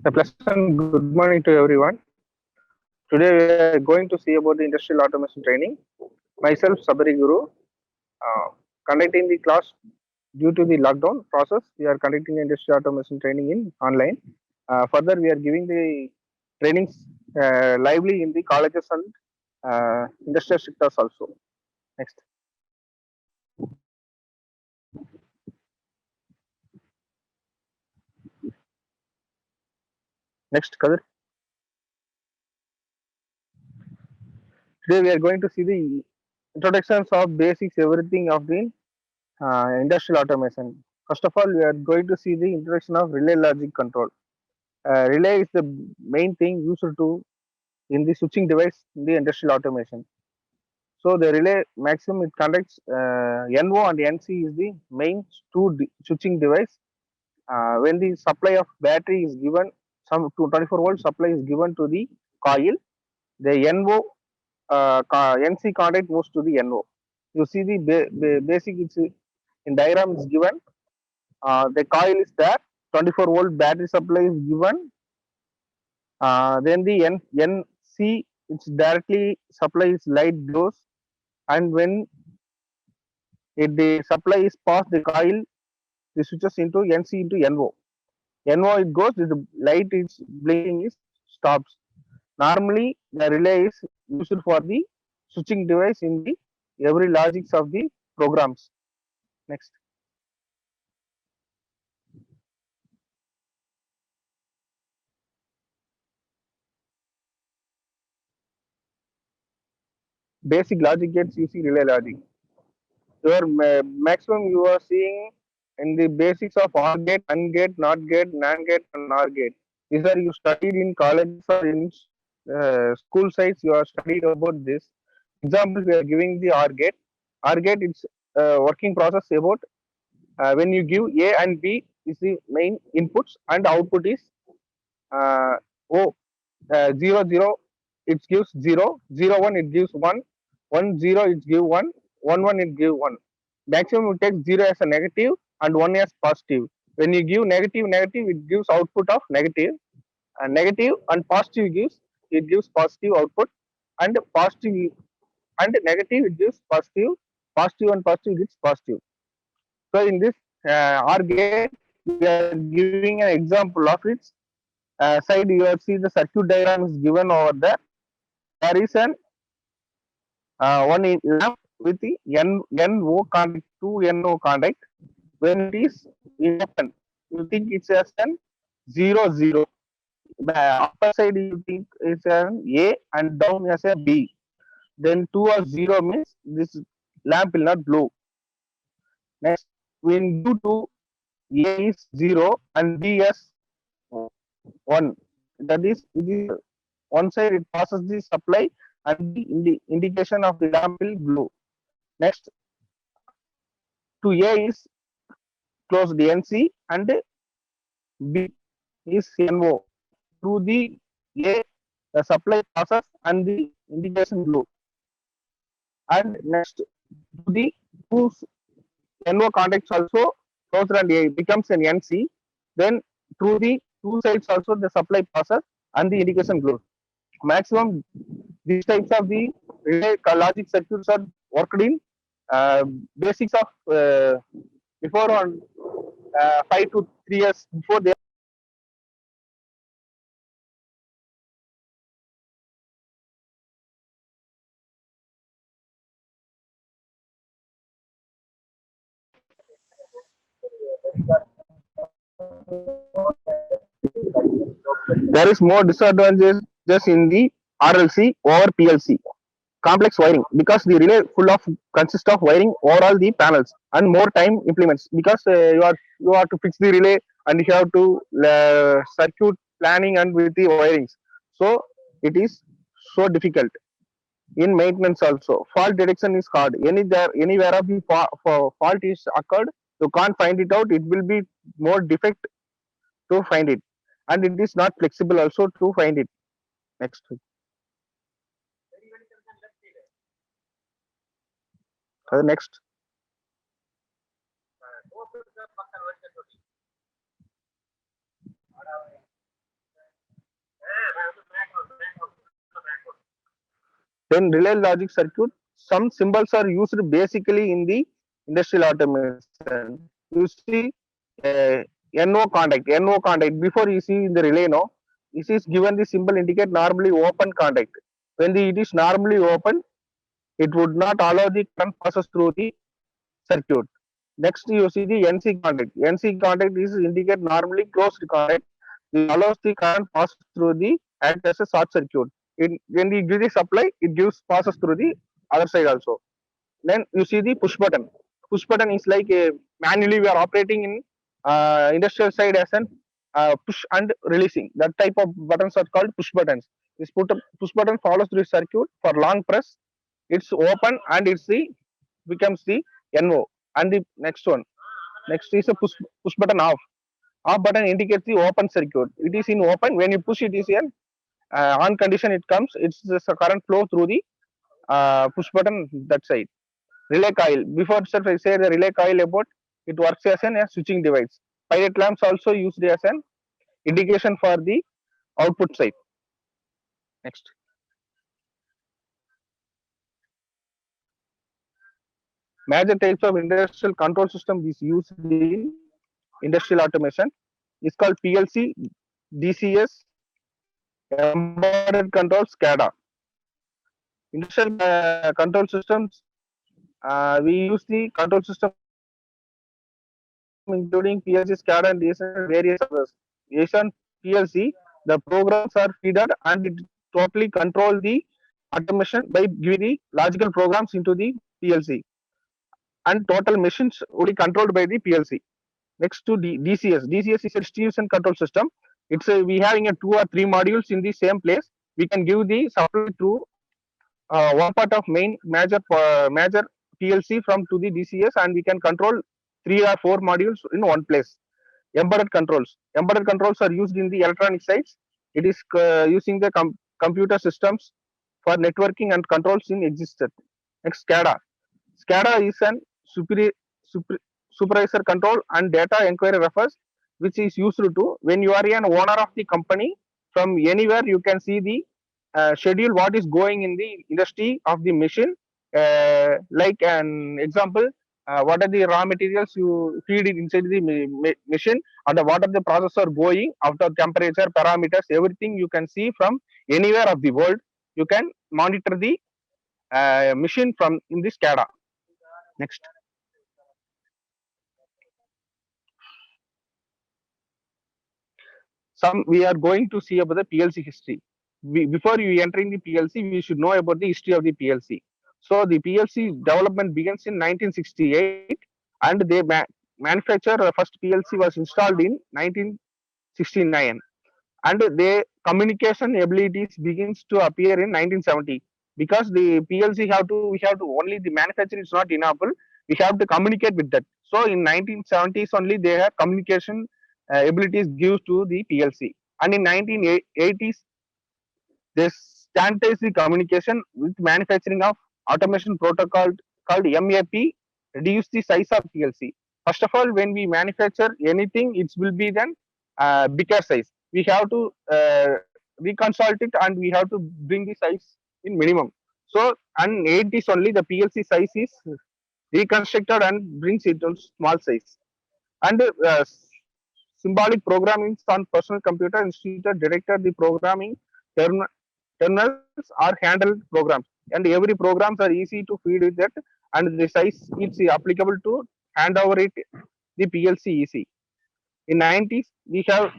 A pleasant good morning to everyone. Today we are going to see about the industrial automation training. Myself, Sabari Guru, conducting the class due to the lockdown process. We are conducting industrial automation training in online. Further, we are giving the trainings lively in the colleges and industrial sectors also. Next. Next, Kadir. Today we are going to see the introductions of basics everything of the industrial automation. First of all, we are going to see the introduction of relay logic control. Relay is the main thing used to in the switching device in the industrial automation. So the relay maximum it conducts NO and NC is the main switching device. When the supply of battery is given, some 24-volt supply is given to the coil, the NO NC contact goes to the NO. You see the basic it's in diagram is given. The coil is there. 24-volt battery supply is given. Then the NC it's directly supplies light glows, and when the supply is passed the coil, the switches into NC into NO. NO it goes, the light is blinking is stops. Normally the relay is used for the switching device in the every logics of the programs. Next. Basic logic gates using relay logic. Your maximum you are seeing in the basics of OR gate, AND gate, NOT gate, NAND gate, and NOR gate. These are you studied in colleges or in school sites. You are studied about this. Example, we are giving the OR gate. OR gate it's working process about when you give A and B is the main inputs and output is uh, O 0 0 it gives 0 0 1 it gives 1 1 0 it gives 1 1 1 it gives 1. Maximum it takes 0 as a negative and 1 as positive. When you give negative negative it gives output of negative, and negative and positive gives positive output, and positive and negative it gives positive, positive and positive gives positive. So in this OR gate we are giving an example of its side. You have seen the circuit diagram is given over there. There is an one lamp with the NO contact, two NO contact. When it is in open, you think it's as an 0 0. The upper side you think it's an A and down as a B. Then 2 or 0 means this lamp will not blow. Next, when due to A is 0 and B is 1. That is, it is one side it passes the supply and the indication of the lamp will glow. Next, to A is closed NC and B is NO. To the A, the supply passes and the indication glow. And next, to the two NO contacts also closed and A becomes an NC. Then through the two sides also the supply passes and the indication glows. Maximum these types of the relay logic circuits are worked in uh, basics of before on 5 to 3 years before they. There is more disadvantages just in the RLC over PLC complex wiring, because the relay full of consist of wiring overall the panels and more time implements, because you have to fix the relay and you have to circuit planning and with the wirings. So it is so difficult in maintenance also. Fault detection is hard. Anywhere of the fault is occurred, you can't find it out. It will be more defect to find it, and it is not flexible also to find it. Next. Next. Then relay logic circuit, some symbols are used basically in the industrial automation. You see NO contact. Before you see in the relay, no, this is given the symbol indicate normally open contact. When it is normally open, it would not allow the current passes through the circuit. Next, you see the NC contact. NC contact is indicate normally closed contact. It allows the current pass through the act as a short circuit. When we give the supply, it gives passes through the other side also. Then you see the push button. Push button is like a manually we are operating in industrial side as an push and releasing. That type of buttons are called push buttons. This push button follows through circuit for long press. It's open and it's the becomes the NO. And the next one, next is a push button off. Off button indicates the open circuit. It is in open. When you push it is in on condition it comes. It's just a current flow through the push button that side. Relay coil. Before itself I say the relay coil about it works as a switching device. Pilot lamps also used as an indication for the output side. Next. Major types of industrial control system is used in industrial automation. It's called PLC, DCS, embedded control, SCADA. Industrial control systems, we use the control system including PLC, SCADA, and DSN and various others. Based on PLC, the programs are feeded and it totally control the automation by giving the logical programs into the PLC. And total machines will be controlled by the PLC. Next to DCS. DCS is a distribution control system. It's we having a 2 or 3 modules in the same place. We can give the supply through one part of major PLC from to the DCS, and we can control 3 or 4 modules in one place. Embedded controls. Embedded controls are used in the electronic sides. It is using the computer systems for networking and controls in existed. Next, SCADA. SCADA is an supervisor control and data inquiry refers, which is used to when you are an owner of the company, from anywhere you can see the schedule what is going in the industry of the machine. Like an example, what are the raw materials you feed it inside the machine, and what are the processor going after temperature parameters, everything you can see from anywhere of the world. You can monitor the machine from in the SCADA. Next. We are going to see about the PLC history. Before you entering the PLC, we should know about the history of the PLC. So the PLC development begins in 1968, and they manufacture the first PLC was installed in 1969, and the communication abilities begins to appear in 1970, because the PLC we have to only the manufacturing is not enough. We have to communicate with that. So in 1970s only they have communication abilities given to the PLC, and in 1980s they standardize the communication with manufacturing of automation protocol called MAP, reduce the size of PLC. First of all, when we manufacture anything, it will be then bigger size. We have to reconsult it and we have to bring the size in minimum. So, and 80s only the PLC size is reconstructed and brings it to small size. And symbolic programming on personal computer instituted directed the programming terminals are handled programs, and every programs are easy to feed with that, and the size is applicable to hand over it the PLC easy. In 90s we have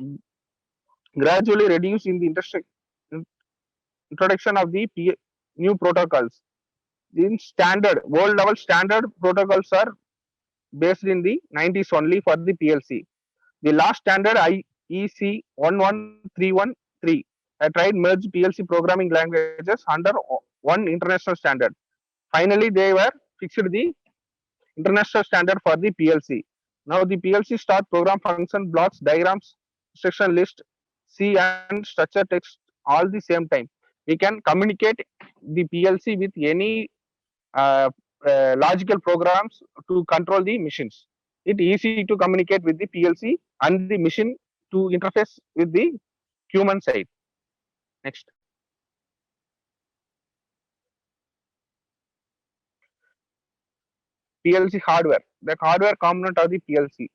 gradually reduced in the introduction of the new protocols. In standard world level standard protocols are based in the 90s only for the PLC. The last standard IEC 11313 tried merge PLC programming languages under one international standard. Finally, they were fixed the international standard for the PLC. Now the PLC start program function blocks, diagrams, instruction list, C and structure text all the same time. We can communicate the PLC with any logical programs to control the machines. It is easy to communicate with the PLC and the machine to interface with the human side. Next. PLC hardware, the hardware component of the PLC.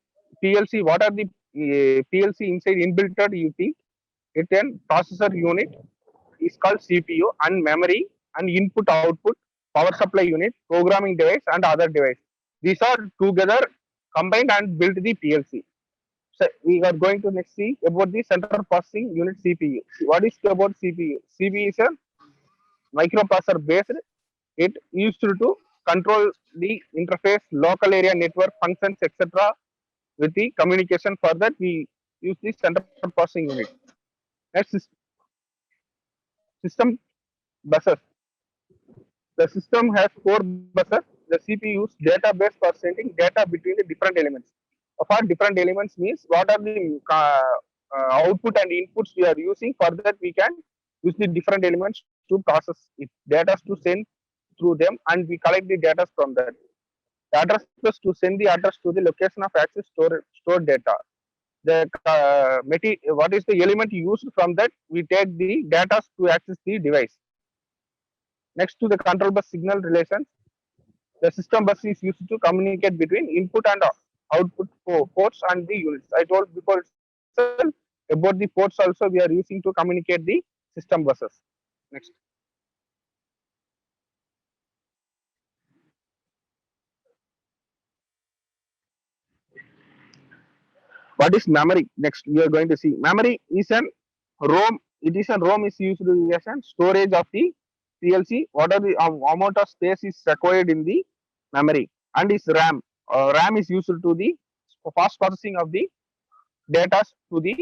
PLC, what are the PLC inside inbuilt? You think it an processor unit is called CPU and memory and input output, power supply unit, programming device and other device. These are together combined and built the PLC. So we are going to next see about the central processing unit CPU. What is about CPU? CPU is a microprocessor based. It used to control the interface, local area network functions, etc. with the communication. For that, we use the central processing unit. Next is system buses. The system has four buses. The CPU uses database for sending data between the different elements. Of our different elements means what are the output and inputs we are using. For that, we can use the different elements to process it, data to send through them, and we collect the data from that. The address bus to send the address to the location of access stored data. The what is the element used from that? We take the data to access the device. Next to the control bus signal relations, the system bus is used to communicate between input and output ports and the units. I told before itself about the ports also we are using to communicate the system buses. Next. What is memory? Next, we are going to see memory is an ROM. It is a ROM is used as a storage of the PLC. What are the amount of space is required in the memory, and is RAM. RAM is used to the fast processing of the data to the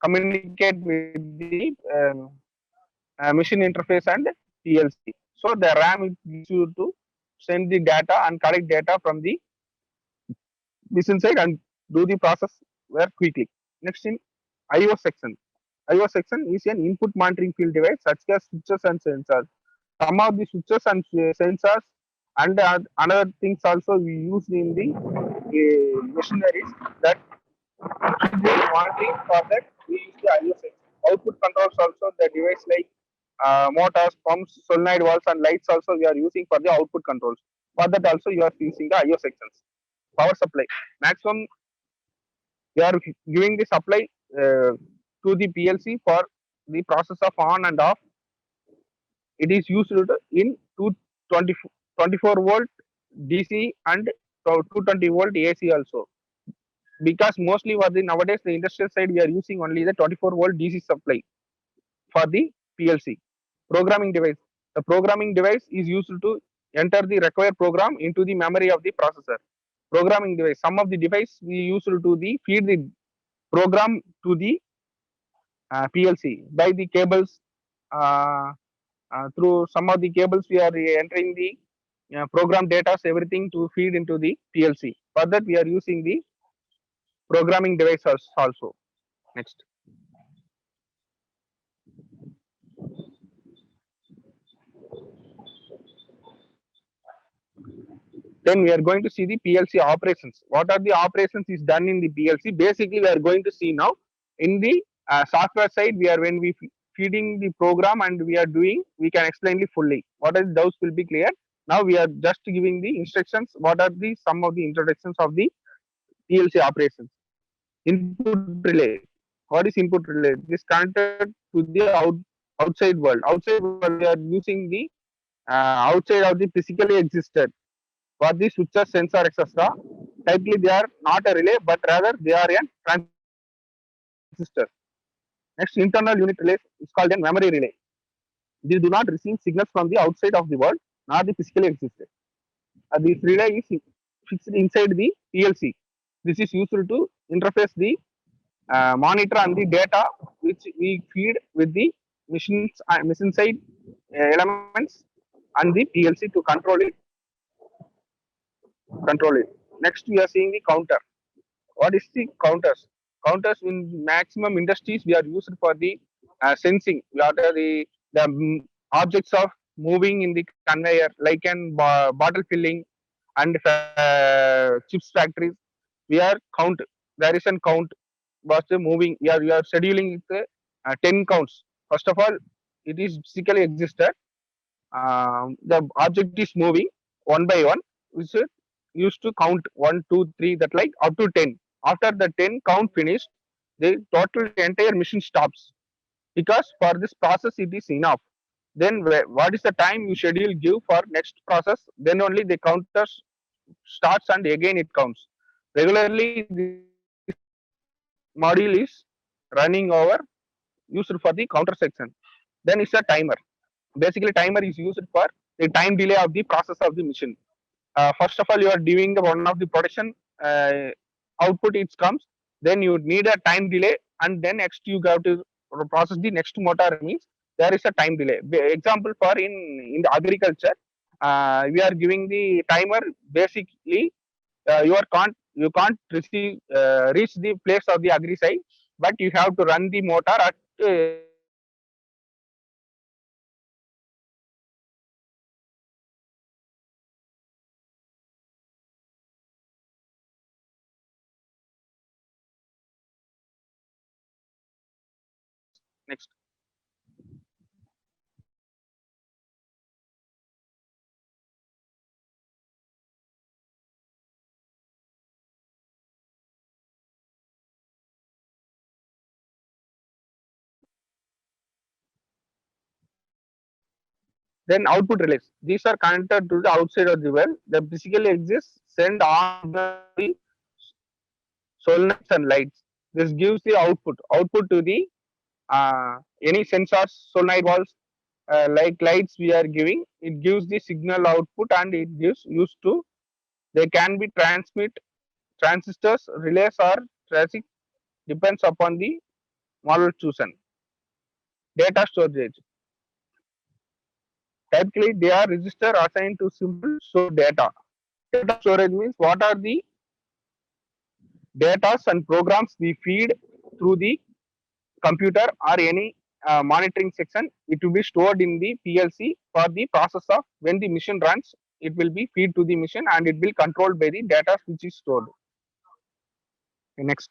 communicate with the machine interface and PLC. So the RAM is used to send the data and collect data from the machine side and do the process very quickly. Next in I/O section. I/O section is an input monitoring field device such as switches and sensors. Some of the switches and sensors and another things also we use in the machineries that should be monitoring. For that we use the I/O section. Output controls also the device like motors, pumps, solenoid valves and lights also we are using for the output controls. For that also you are using the I/O sections. Power supply. Maximum we are giving the supply to the PLC for the process of on and off. It is used in 24 volt DC and 220 volt AC also. Because mostly for the nowadays the industrial side we are using only the 24 volt DC supply for the PLC. Programming device. The programming device is used to enter the required program into the memory of the processor. Programming device. Some of the device we use to the feed the program to the PLC by the cables. Through some of the cables, we are entering the program data, everything to feed into the PLC. For that, we are using the programming device also. Next. Then we are going to see the PLC operations. What are the operations is done in the PLC? Basically, we are going to see now in the software side. We are when we feeding the program and we are doing, we can explain it fully. What are those will be clear. Now we are just giving the instructions. What are the some of the introductions of the PLC operations? Input relay. What is input relay? This connected to the outside world. Outside world, we are using the outside of the physically existed. For the switches, sensor, etc. Typically, they are not a relay, but rather they are a transistor. Next, internal unit relay is called a memory relay. These do not receive signals from the outside of the world, nor the physically existed. This relay is fixed inside the PLC. This is useful to interface the monitor and the data which we feed with the machine side elements and the PLC to control it. Next, we are seeing the counter. What is the counters? Counters in maximum industries we are used for the sensing. What are the objects of moving in the conveyor, like in bottle filling and chips factories. We are count. There is a count. But moving, we are scheduling it 10 counts. First of all, it is physically existed. The object is moving one by one, which used to count 1, 2, 3, that like up to 10. After the 10 count finished, the total entire machine stops, because for this process it is enough. Then what is the time you schedule give for next process? Then only the counter starts and again it counts. Regularly, this module is running over used for the counter section. Then it's a timer. Basically, timer is used for the time delay of the process of the machine. First of all, you are doing the one of the production uh, output, it comes. Then you need a time delay, and then next you have to process the next motor, means there is a time delay. Example for in the agriculture, we are giving the timer. Basically, you can't receive reach the place of the agri site, but you have to run the motor at next. Then output relays. These are connected to the outside of the well. They physically exist, send on the solenoids and lights. This gives the output to the any sensors, solenoid valves, like lights we are giving. It gives the signal output and it gives used to. They can be transmit transistors, relays, or traffic, depends upon the model chosen. Data storage. Typically, they are register assigned to simple store data. Data storage means what are the data and programs we feed through the computer or any monitoring section. It will be stored in the PLC for the process of when the machine runs. It will be feed to the machine and it will controlled by the data which is stored. Next,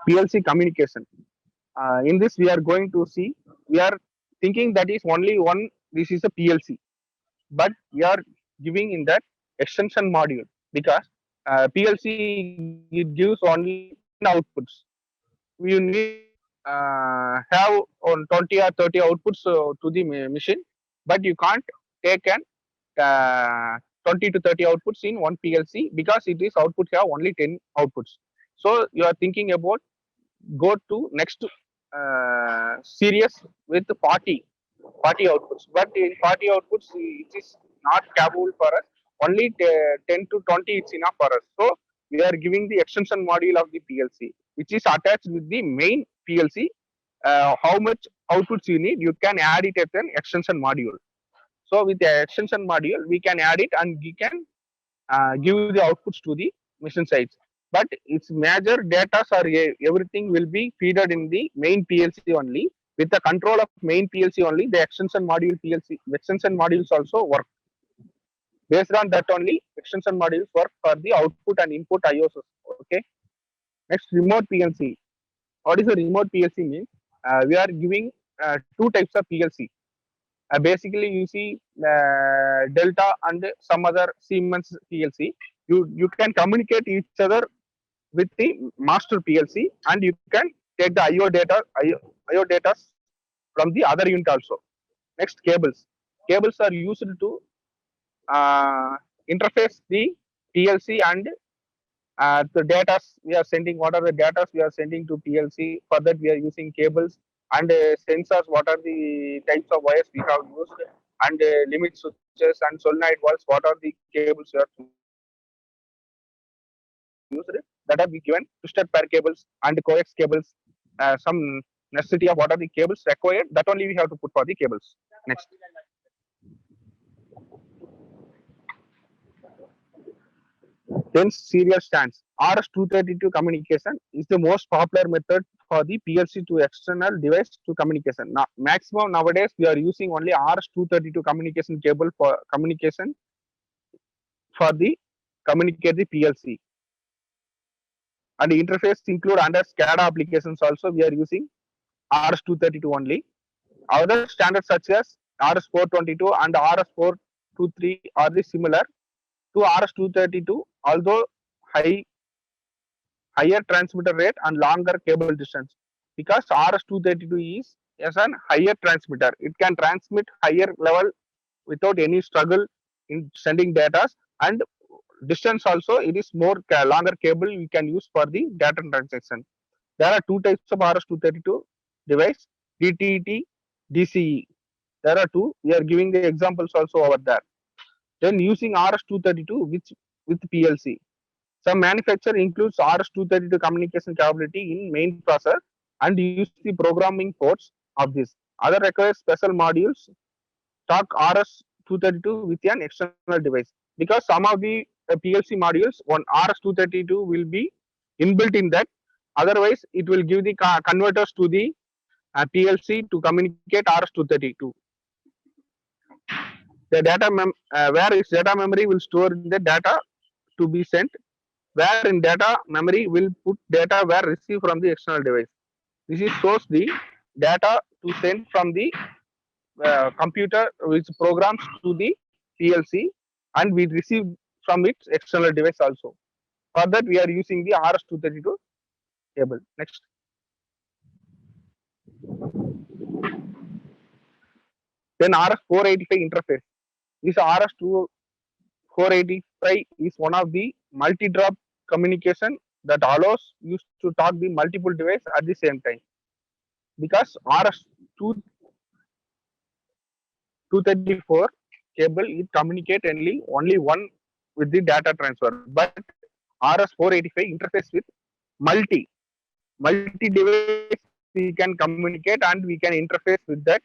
PLC communication. In this, we are going to see. We are thinking that is only one. This is a PLC, but we are giving in that extension module, because PLC it gives only outputs. You need have on 20 or 30 outputs to the machine, but you can't take an 20 to 30 outputs in one PLC, because it is output have only 10 outputs. So you are thinking about go to next series with 40 outputs, but in 40 outputs it is not capable for us. Only 10 to 20 is enough for us. So we are giving the extension module of the PLC, which is attached with the main PLC. How much outputs you need, you can add it as an extension module. So with the extension module, we can add it and we can give the outputs to the machine sites. But its major data or everything will be feeded in the main PLC only. With the control of main PLC only, the extension module PLC extension modules also work. Based on that only, extension modules work for the output and input IOs. Okay. Next, remote PLC. What is a remote PLC means? We are giving two types of PLC. Basically, you see Delta and some other Siemens PLC. You can communicate each other with the master PLC, and you can take the IO data from the other unit also. Next, cables. Cables are used to interface the PLC and the data we are sending. What are the data we are sending to PLC? For that, we are using cables and sensors. What are the types of wires we have used, and limit switches and solenoid valves? What are the cables we are used that have been given? Twisted pair cables and coax cables. Some necessity of what are the cables required, that only we have to put for the cables. Next. Then serial stands. RS-232 communication is the most popular method for the PLC to external device to communication. Now, maximum nowadays we are using only RS-232 communication cable for communication for the communicate the PLC. And the interface include under SCADA applications also we are using RS-232 only. Other standards such as RS-422 and RS-4 RS-232 are the similar to RS-232, although higher transmitter rate and longer cable distance. Because RS-232 is as an higher transmitter, it can transmit higher level without any struggle in sending data, and distance also it is more longer cable we can use for the data transaction. There are two types of RS-232 device, DTT, DCE. There are two. We are giving the examples also over there. Then using RS-232 with PLC. Some manufacturer includes RS-232 communication capability in main processor and use the programming ports of this. Other requires special modules talk RS-232 with an external device, because some of the PLC modules on RS-232 will be inbuilt in that. Otherwise, it will give the converters to the PLC to communicate RS-232. The data where its data memory will store the data to be sent, where in data memory will put data where received from the external device. This is shows the data to send from the computer which programs to the PLC, and we receive from its external device also. For that, we are using the RS-232 cable. Next. Then RS-485 interface. This RS-485 is one of the multi-drop communication that allows you to talk the multiple device at the same time. Because RS-234 cable it communicate only one with the data transfer, but RS-485 interface with multi device we can communicate, and we can interface with that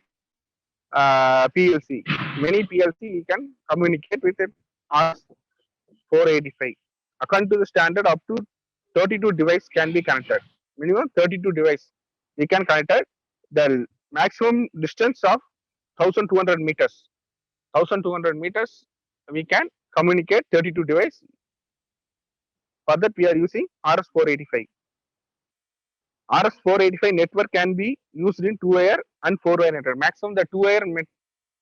PLC. Many PLC we can communicate with it RS-485. According to the standard, up to 32 device can be connected. Minimum 32 device we can connect it. The maximum distance of 1200 meters. 1200 meters we can communicate 32 device. For that we are using RS-485. RS-485 network can be used in 2-wire and 4-wire network. Maximum the 2-wire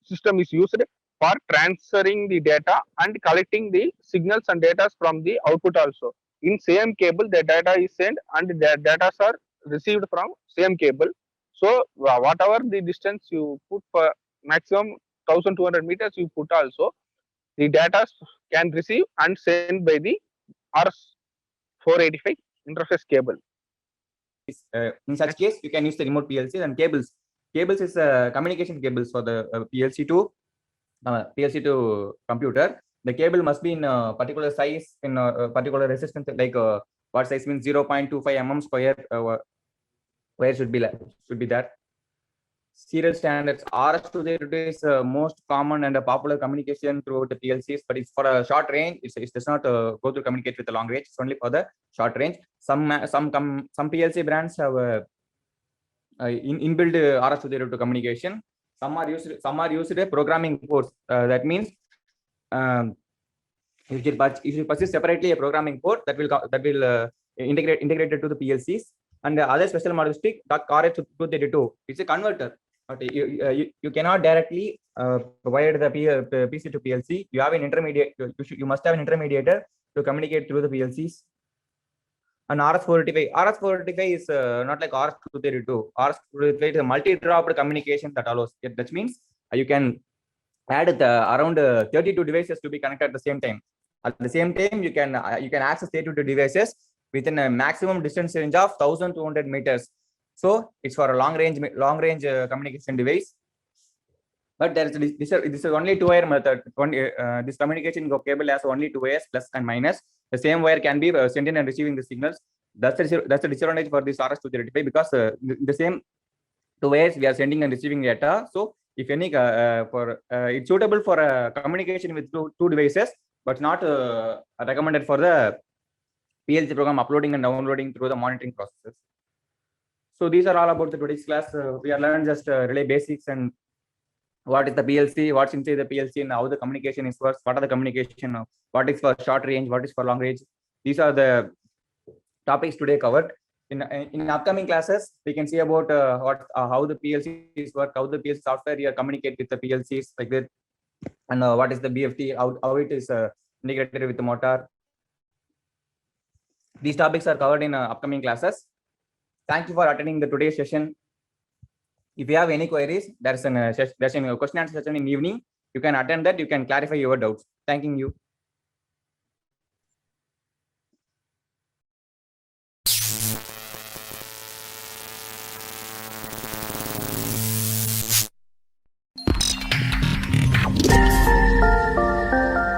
system is used for transferring the data and collecting the signals and data from the output also. In same cable, the data is sent and the data are received from same cable. So whatever the distance you put for maximum 1200 meters you put also, the data can receive and send by the RS-485 interface cable. In such case, you can use the remote PLC and cables. Cables is communication cables for the PLC to computer. The cable must be in a particular size, in a particular resistance, like what size means 0.25 mm square. Where should be that. Serial standards. RS-232 is most common and a popular communication through the PLCs, but it's for a short range. It does not go to communicate with the long range. It's only for the short range. Some PLC brands have inbuilt RS-232 communication. Some are used programming ports. That means if you purchase separately a programming port that will integrated to the PLCs, and the other special model stick RS-232. It's a converter. But you cannot directly provide the PC to PLC. You have an intermediate. You must have an intermediator to communicate through the PLCs. And RS-485 is not like RS-232. RS-235 is a multi-dropped communication that allows. That means you can add around 32 devices to be connected at the same time. At the same time, you can access 32 devices within a maximum distance range of 1200 meters. So it's for a long range communication device. But this is only 2-wire method. This communication cable has only 2 wires, plus and minus. The same wire can be sending and receiving the signals. That's the disadvantage for this RS-235, because the same 2 wires we are sending and receiving data. So if any it's suitable for communication with two devices, but not recommended for the PLC program uploading and downloading through the monitoring processes. So these are all about the today's class. We are learning just relay basics and what is the PLC, what's inside the PLC, and how the communication is works. What are the communication? What is for short range? What is for long range? These are the topics today covered. In upcoming classes, we can see about how the PLCs work, how the PLC software here communicate with the PLCs like that. and what is the BFT, how it is integrated with the motor. These topics are covered in upcoming classes. Thank you for attending the today's session. If you have any queries, there's a question and answer session in evening. You can attend that. You can clarify your doubts. Thanking you.